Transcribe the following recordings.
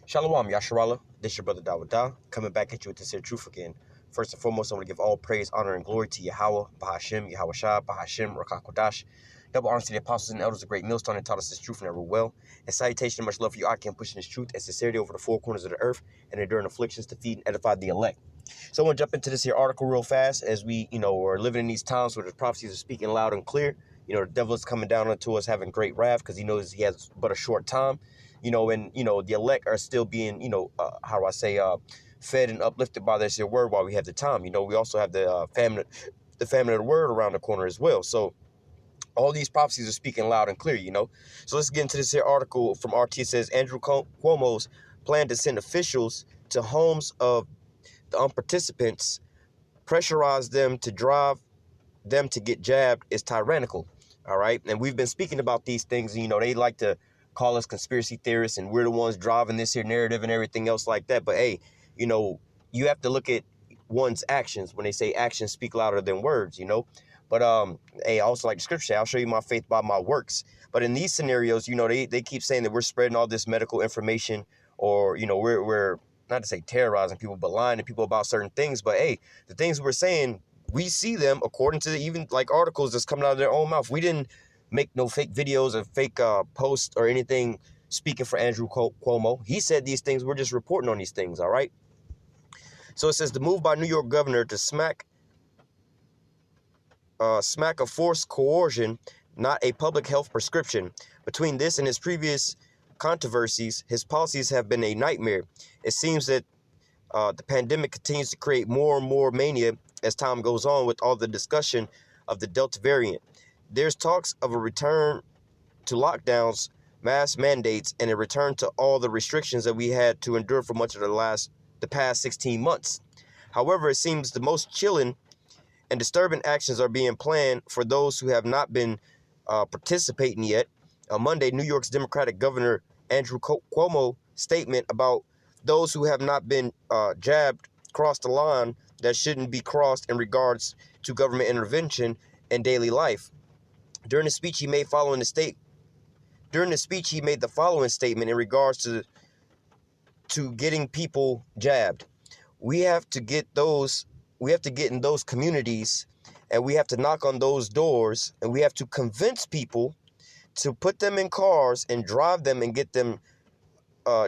Shalom, Yasharallah. This your brother Dawada, coming back at you with this here truth again. First and foremost, I want to give all praise, honor, and glory to Yahweh, Bahashim, Yahweh Shah, Bahashim, Rakakodash. Double honor to the apostles and elders, the great millstone, and taught us this truth and ever will. And salutation and much love for you, I can pushing this truth and sincerity over the four corners of the earth and enduring afflictions to feed and edify the elect. So I want to jump into this here article real fast as we, are living in these times where the prophecies are speaking loud and clear. The devil is coming down onto us having great wrath because he knows he has but a short time. And the elect are still being, fed and uplifted by this here word while we have the time. We also have the famine of the word around the corner as well. So all these prophecies are speaking loud and clear, So let's get into this here article from RT. It says Andrew Cuomo's plan to send officials to homes of the participants, pressurize them to drive them to get jabbed is tyrannical. All right. And we've been speaking about these things. They like to call us conspiracy theorists and we're the ones driving this here narrative and everything else like that. But hey, you have to look at one's actions. When they say actions speak louder than words, But hey, I also like the scripture, I'll show you my faith by my works. But in these scenarios, they keep saying that we're spreading all this medical information, or we're not to say terrorizing people, but lying to people about certain things. But hey, the things we're saying, we see them according to even like articles that's coming out of their own mouth. We didn't make no fake videos or fake posts or anything speaking for Andrew Cuomo. He said these things. We're just reporting on these things. All right. So it says the move by New York governor to smack a forced coercion, not a public health prescription. Between this and his previous controversies, his policies have been a nightmare. It seems that the pandemic continues to create more and more mania as time goes on with all the discussion of the Delta variant. There's talks of a return to lockdowns, mask mandates, and a return to all the restrictions that we had to endure for much of the past 16 months. However, it seems the most chilling and disturbing actions are being planned for those who have not been participating yet. On Monday, New York's Democratic Governor Andrew Cuomo's statement about those who have not been jabbed crossed the line that shouldn't be crossed in regards to government intervention in daily life. During the speech, he made the following statement in regards to getting people jabbed. We have to get in those communities, and we have to knock on those doors, and we have to convince people to put them in cars and drive them and get them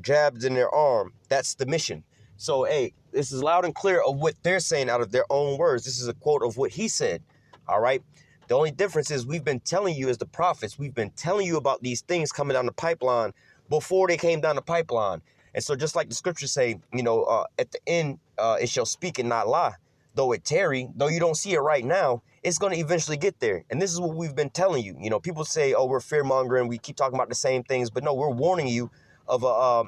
jabbed in their arm. That's the mission. So, hey, this is loud and clear of what they're saying out of their own words. This is a quote of what he said. All right. The only difference is we've been telling you as the prophets, we've been telling you about these things coming down the pipeline before they came down the pipeline. And so just like the scriptures say, at the end, it shall speak and not lie. Though it tarry, though you don't see it right now, it's going to eventually get there. And this is what we've been telling you. People say, oh, we're fear mongering. We keep talking about the same things. But no, we're warning you of a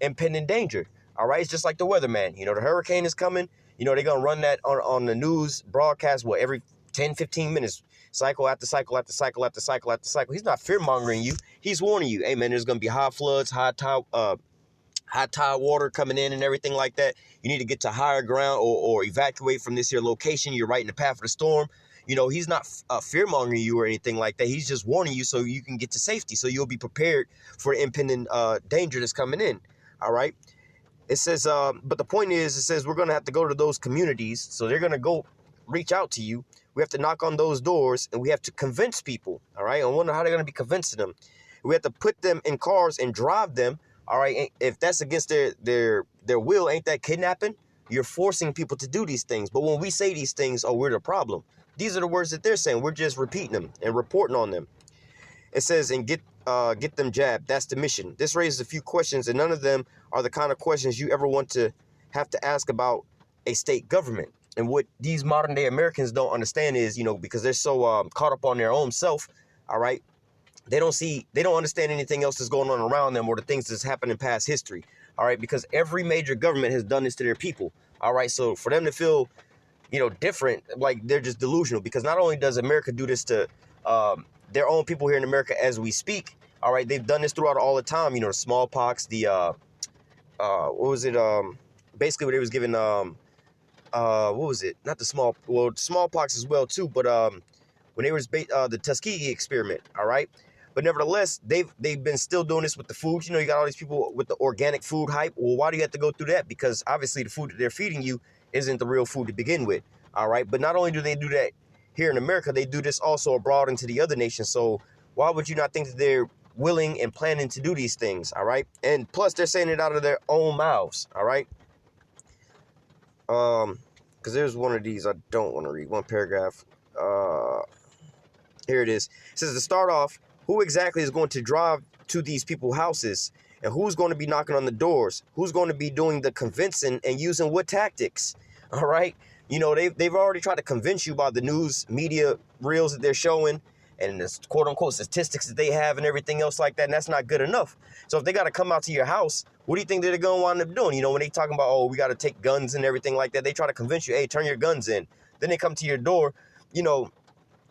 impending danger. All right. It's just like the weatherman. The hurricane is coming. They're going to run that on the news broadcast, every 10, 15 minutes, cycle after cycle after cycle after cycle after cycle. He's not fear mongering you. He's warning you. Hey, man, there's going to be high floods, high tide water coming in and everything like that. You need to get to higher ground or evacuate from this here location. You're right in the path of the storm. He's not fear-mongering you or anything like that. He's just warning you so you can get to safety, so you'll be prepared for the impending danger that's coming in. All right. It says, but the point is, it says we're going to have to go to those communities. So they're going to go reach out to you. We have to knock on those doors, and we have to convince people. All right. I wonder how they're going to be convincing them. We have to put them in cars and drive them. All right. If that's against their will, ain't that kidnapping? You're forcing people to do these things. But when we say these things, oh, we're the problem. These are the words that they're saying. We're just repeating them and reporting on them. It says, and get them jabbed. That's the mission. This raises a few questions, and none of them are the kind of questions you ever want to have to ask about a state government. And what these modern day Americans don't understand is, because they're so caught up on their own self. All right. They don't understand anything else that's going on around them or the things that's happened in past history. All right. Because every major government has done this to their people. All right. So for them to feel, different, like they're just delusional, because not only does America do this to their own people here in America as we speak. All right. They've done this throughout all the time. The smallpox, what was it? Basically what they was giving, what was it? Not the smallpox as well, too. But when they was the Tuskegee experiment. All right. But nevertheless, they've been still doing this with the food. You know, you got all these people with the organic food hype. Well, why do you have to go through that? Because obviously the food that they're feeding you isn't the real food to begin with. All right. But not only do they do that here in America, they do this also abroad into the other nations. So why would you not think that they're willing and planning to do these things? All right. And plus, they're saying it out of their own mouths. All right. Because there's one of these I don't want to read. One paragraph. Here it is. It says, to start off, who exactly is going to drive to these people's houses? And who's going to be knocking on the doors? Who's going to be doing the convincing and using what tactics? All right. You know, they've already tried to convince you by the news media reels that they're showing and the quote unquote statistics that they have and everything else like that. And that's not good enough. So if they got to come out to your house, what do you think they're going to wind up doing? You know, when they talking about, oh, we got to take guns and everything like that, they try to convince you, hey, turn your guns in. Then they come to your door, you know,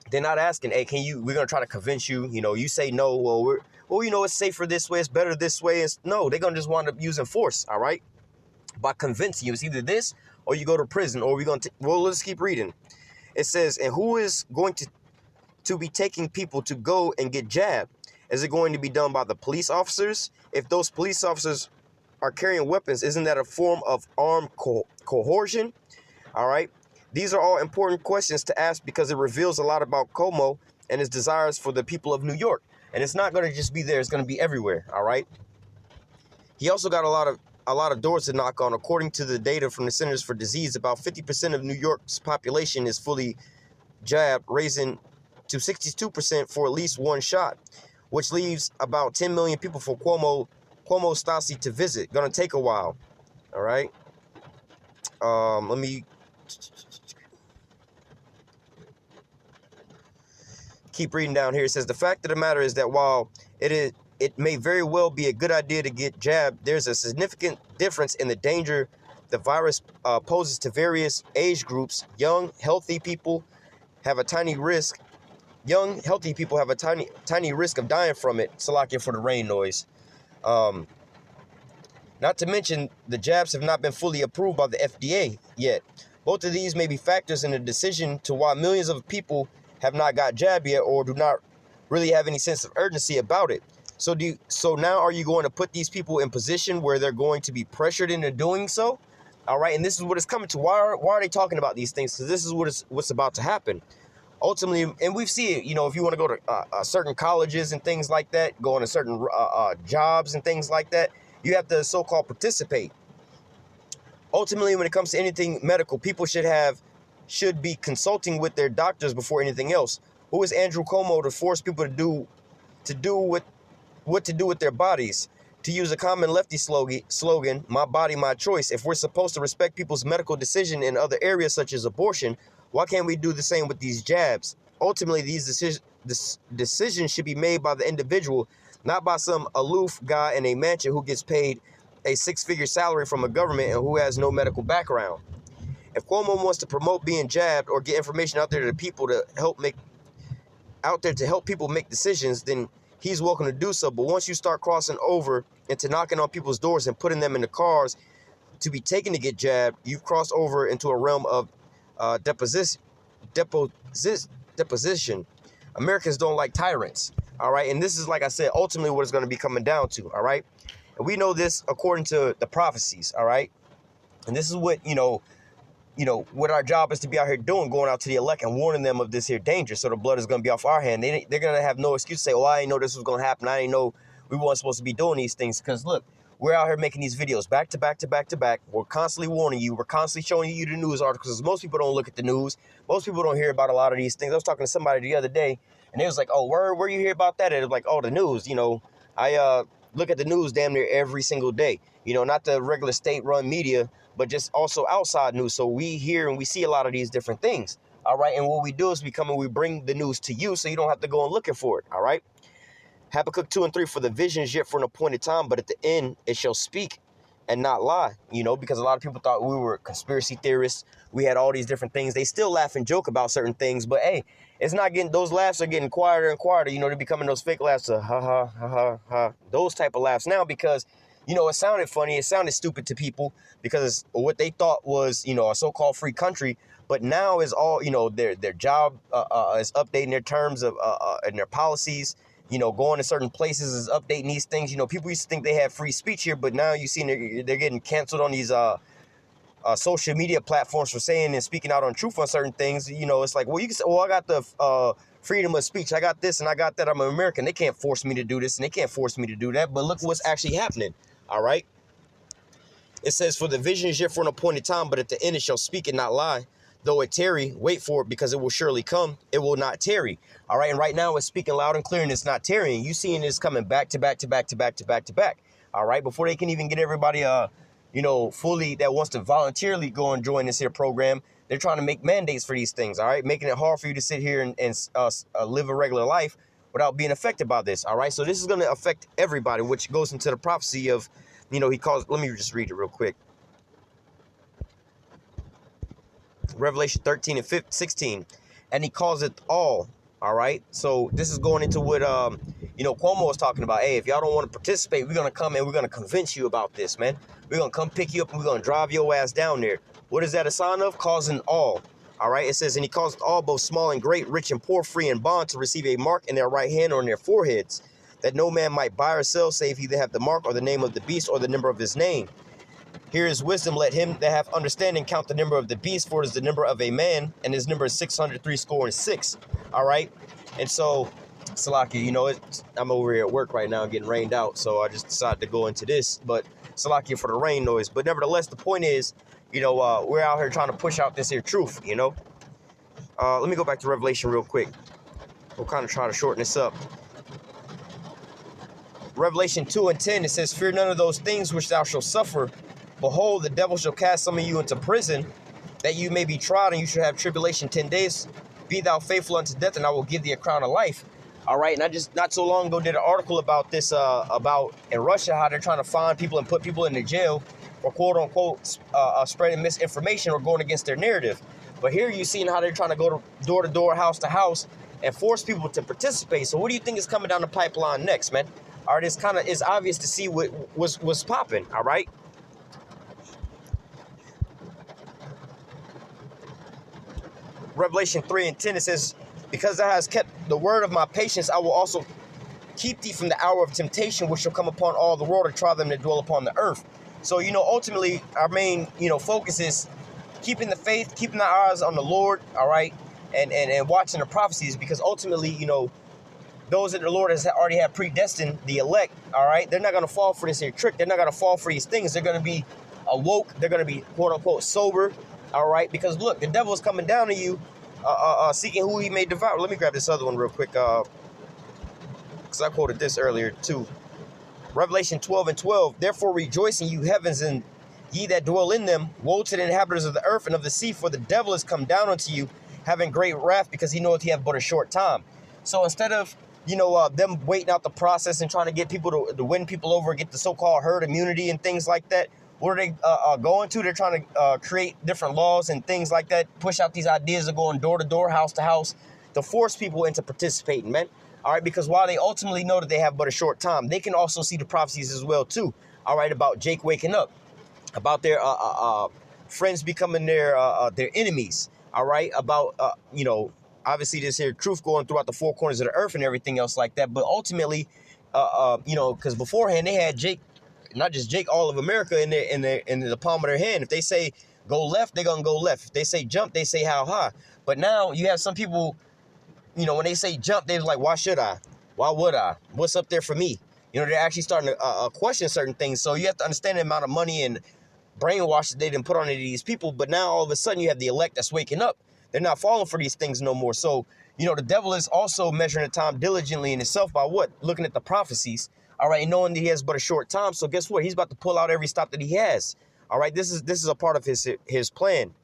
they're not asking, hey, we're going to try to convince you, you know, you say no, well, you know, it's safer this way, it's better this way. No, they're going to just wind up using force, all right? By convincing you, it's either this or you go to prison or we're going to, well, let's keep reading. It says, and who is going to be taking people to go and get jabbed? Is it going to be done by the police officers? If those police officers are carrying weapons, isn't that a form of armed coercion? All right. These are all important questions to ask because it reveals a lot about Cuomo and his desires for the people of New York. And it's not going to just be there. It's going to be everywhere. All right. He also got a lot of doors to knock on. According to the data from the Centers for Disease, about 50% of New York's population is fully jabbed, raising to 62% for at least one shot, which leaves about 10 million people for Cuomo Stasi to visit. Gonna take a while. All right. Let me keep reading down here. It says, the fact of the matter is that while it may very well be a good idea to get jabbed, there's a significant difference in the danger the virus poses to various age groups. Young, healthy people have a tiny risk of dying from it. Salakia for the rain noise. Not to mention, the jabs have not been fully approved by the FDA yet. Both of these may be factors in the decision to why millions of people have not got jabbed yet or do not really have any sense of urgency about it. So now are you going to put these people in position where they're going to be pressured into doing so? All right, and this is what it's coming to. Why are they talking about these things? Because this is what's about to happen. Ultimately, and we see it, you know, if you want to go to certain colleges and things like that, go into certain jobs and things like that, you have to so-called participate. Ultimately, when it comes to anything medical, people should be consulting with their doctors before anything else. Who is Andrew Cuomo to force people to do what to do with their bodies? To use a common lefty slogan, my body, my choice. If we're supposed to respect people's medical decision in other areas such as abortion, why can't we do the same with these jabs? Ultimately, these decisions should be made by the individual, not by some aloof guy in a mansion who gets paid a six-figure salary from a government and who has no medical background. If Cuomo wants to promote being jabbed or get information out there to people to help people make decisions, then he's welcome to do so. But once you start crossing over into knocking on people's doors and putting them in the cars to be taken to get jabbed, you've crossed over into a realm of deposition. Americans don't like tyrants. All right. And this is, like I said, ultimately what it's going to be coming down to. All right. And we know this according to the prophecies. All right. And this is what, what our job is to be out here doing, going out to the elect and warning them of this here danger. So the blood is going to be off our hand. They're going to have no excuse to say, I didn't know this was going to happen. I didn't know we weren't supposed to be doing these things. Because look, we're out here making these videos back to back to back to back. We're constantly warning you. We're constantly showing you the news articles. Most people don't look at the news. Most people don't hear about a lot of these things. I was talking to somebody the other day, and they was like, where you hear about that? And it was like, the news. I look at the news damn near every single day. Not the regular state-run media, but just also outside news. So we hear and we see a lot of these different things. All right. And what we do is we bring the news to you so you don't have to go and looking for it. All right. Habakkuk 2 and 3, for the vision is yet for an appointed time, but at the end it shall speak and not lie, because a lot of people thought we were conspiracy theorists. We had all these different things. They still laugh and joke about certain things, but hey, it's not those laughs are getting quieter and quieter. They're becoming those fake laughs of ha, ha, ha, ha, ha, those type of laughs now because, it sounded funny. It sounded stupid to people because what they thought was, a so-called free country. But now is all, their job is updating their terms of and their policies going to certain places is updating these things. People used to think they had free speech here, but now you see they're getting canceled on these social media platforms for saying and speaking out on truth on certain things. It's like, well, you can say, well, I got the freedom of speech. I got this and I got that. I'm an American. They can't force me to do this and they can't force me to do that. But look what's actually happening. All right. It says, for the vision is yet for an appointed time, but at the end it shall speak and not lie. Though it tarry, wait for it, because it will surely come. It will not tarry. All right. And right now it's speaking loud and clear and it's not tarrying. You seeing this coming back to back to back to back to back to back. All right. Before they can even get everybody, fully that wants to voluntarily go and join this here program, they're trying to make mandates for these things. All right. Making it hard for you to sit here and live a regular life without being affected by this. All right. So this is going to affect everybody, which goes into the prophecy of, he calls, let me just read it real quick. Revelation 13 and 16, and he calls it all. All right. So this is going into what, Cuomo was talking about. Hey, if y'all don't want to participate, we're going to come and we're going to convince you about this, man. We're going to come pick you up and we're going to drive your ass down there. What is that a sign of? Causing all. All right. It says, and he caused all, both small and great, rich and poor, free and bond, to receive a mark in their right hand or in their foreheads, that no man might buy or sell, save he that have the mark or the name of the beast or the number of his name. Here is wisdom. Let him that have understanding count the number of the beast, for it is the number of a man, and his number is 666. All right. And so, Salakia, I'm over here at work right now getting rained out, so I just decided to go into this. But Salakia for the rain noise. But nevertheless, the point is, we're out here trying to push out this here truth, Let me go back to Revelation real quick. We'll kind of try to shorten this up. Revelation 2 and 10, it says, fear none of those things which thou shalt suffer. Behold, the devil shall cast some of you into prison, that you may be tried, and you shall have tribulation 10 days. Be thou faithful unto death, and I will give thee a crown of life. All right, and I just not so long ago did an article about this, about in Russia, how they're trying to find people and put people in the jail for quote unquote spreading misinformation or going against their narrative. But here you're seeing how they're trying to go door to door, house to house, and force people to participate. So what do you think is coming down the pipeline next, man? All right, it's obvious to see what's popping. All right. Revelation 3 and 10, it says, because thou hast kept the word of my patience, I will also keep thee from the hour of temptation, which shall come upon all the world, to try them that dwell upon the earth. So, ultimately, our main, focus is keeping the faith, keeping our eyes on the Lord, all right, and watching the prophecies, because ultimately, those that the Lord has already had predestined, the elect, all right, they're not going to fall for this here trick. They're not going to fall for these things. They're going to be awoke. They're going to be, quote unquote, sober. All right, because look, the devil is coming down to you, seeking who he may devour. Let me grab this other one real quick, because I quoted this earlier too. Revelation 12 and 12. Therefore rejoice in you heavens, and ye that dwell in them. Woe to the inhabitants of the earth and of the sea, for the devil is come down unto you, having great wrath, because he knoweth he hath but a short time. So instead of them waiting out the process and trying to get people to win people over, get the so-called herd immunity and things like that, what are they going to? They're trying to create different laws and things like that, push out these ideas of going door to door, house to house, to force people into participating, man. All right, because while they ultimately know that they have but a short time, they can also see the prophecies as well, too. All right, about Jake waking up, about their friends becoming their enemies. All right, about, obviously this here truth going throughout the four corners of the earth and everything else like that. But ultimately, because beforehand they had Jake, not just Jake, all of America in the palm of their hand. If they say go left, they're going to go left. If they say jump, they say how high. But now you have some people, when they say jump, they're like, why should I? Why would I? What's up there for me? They're actually starting to question certain things. So you have to understand the amount of money and brainwash that they didn't put on these people. But now all of a sudden you have the elect that's waking up. They're not falling for these things no more. So, the devil is also measuring the time diligently in itself by what? Looking at the prophecies. All right, knowing that he has but a short time. So guess what? He's about to pull out every stop that he has. All right, this is a part of his plan.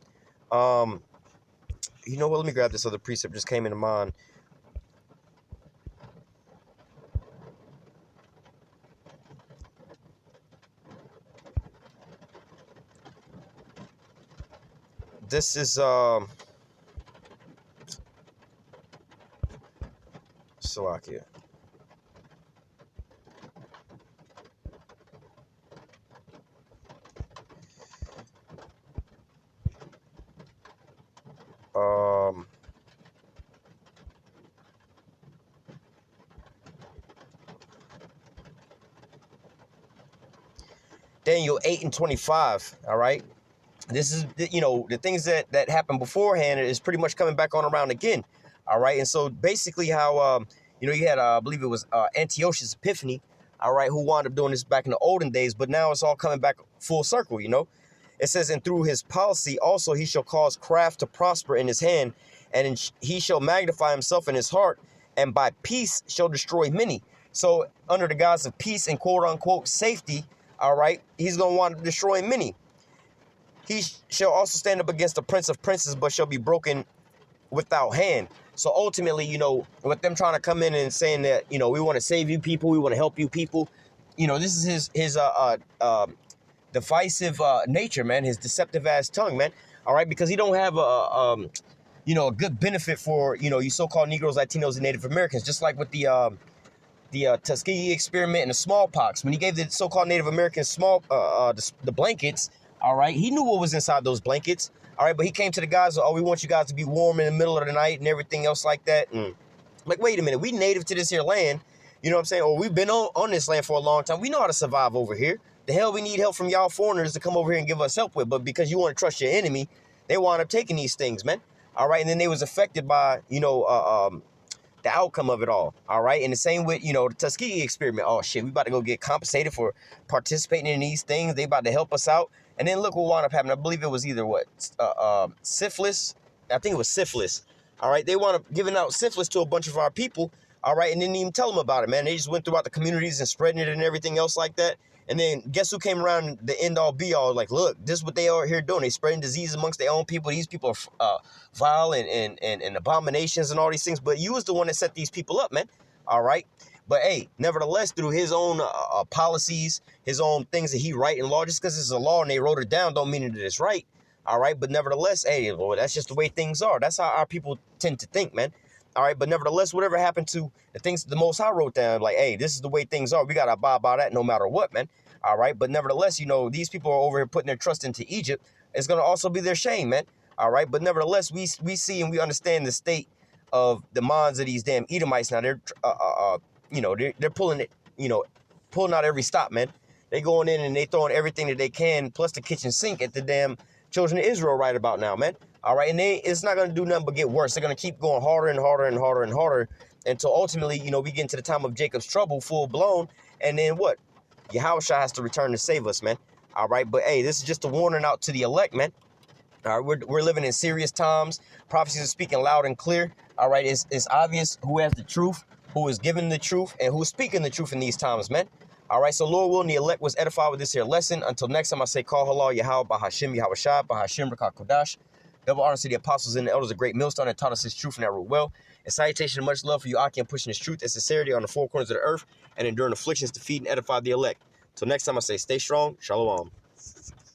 You know what? Let me grab this other precept. Just came into mind. This is Slovakia. Daniel 8:25. All right. This is, the things that happened beforehand is pretty much coming back on around again. All right. And so basically how, you had, I believe it was Antiochus Epiphanes, all right, who wound up doing this back in the olden days. But now it's all coming back full circle, It says, and through his policy also he shall cause craft to prosper in his hand, and he shall magnify himself in his heart, and by peace shall destroy many. So under the guise of peace and quote unquote safety, all right, he's going to want to destroy many. He shall also stand up against the prince of princes, but shall be broken without hand. So ultimately, with them trying to come in and saying that, we want to save you people, we want to help you people, this is his divisive nature, man, his deceptive ass tongue, man. All right, because he don't have a good benefit for, you so-called Negroes, Latinos, and Native Americans, just like with the Tuskegee experiment and the smallpox. When he gave the so-called Native Americans the blankets, all right, he knew what was inside those blankets. All right, but he came to the guys, we want you guys to be warm in the middle of the night and everything else like that. Like, wait a minute, we native to this here land, you know what I'm saying? Or we've been on this land for a long time. We know how to survive over here. The hell we need help from y'all foreigners to come over here and give us help with. But because you want to trust your enemy, they wound up taking these things, man. All right, and then they was affected by, the outcome of it all. All right, and the same with, the Tuskegee experiment. Oh, shit, we about to go get compensated for participating in these things. They about to help us out. And then look what wound up happening. I believe it was either syphilis. I think it was syphilis. All right. They wound up giving out syphilis to a bunch of our people. All right. And didn't even tell them about it, man. They just went throughout the communities and spreading it and everything else like that. And then guess who came around the end all be all? Like, look, this is what they are here doing. They spreading disease amongst their own people. These people are vile and abominations and all these things. But you was the one that set these people up, man. All right. But hey, nevertheless, through his own policies, his own things that he write in law, just because it's a law and they wrote it down don't mean that it's right. All right. But nevertheless, hey, Lord, that's just the way things are. That's how our people tend to think, man. All right. But nevertheless, whatever happened to the things the Most High wrote down, like, hey, this is the way things are. We got to abide by that no matter what, man. All right. But nevertheless, these people are over here putting their trust into Egypt. It's going to also be their shame, man. All right. But nevertheless, we see and we understand the state of the minds of these damn Edomites. Now they're they're pulling it, pulling out every stop, man. They going in and they throwing everything that they can, plus the kitchen sink at the damn children of Israel right about now, man. All right, and it's not going to do nothing but get worse. They're going to keep going harder and harder and harder and harder until ultimately, we get into the time of Jacob's trouble, full blown. And then what? Yahushua has to return to save us, man. All right, but hey, this is just a warning out to the elect, man. All right, we're living in serious times. Prophecies are speaking loud and clear. All right, it's obvious who has the truth, who is giving the truth, and who's speaking the truth in these times, man. All right, so Lord willing, the elect was edified with this here lesson. Until next time, I say, call halal Yahweh, Bahashim Yahushua, Bahashim Rakah Kodash. Double honor to the apostles and the elders of Great Millstone that taught us his truth and that rule well. And salutation and much love for you, Akim, pushing his truth and sincerity on the four corners of the earth and enduring afflictions to feed and edify the elect. Till next time, I say, stay strong. Shalom.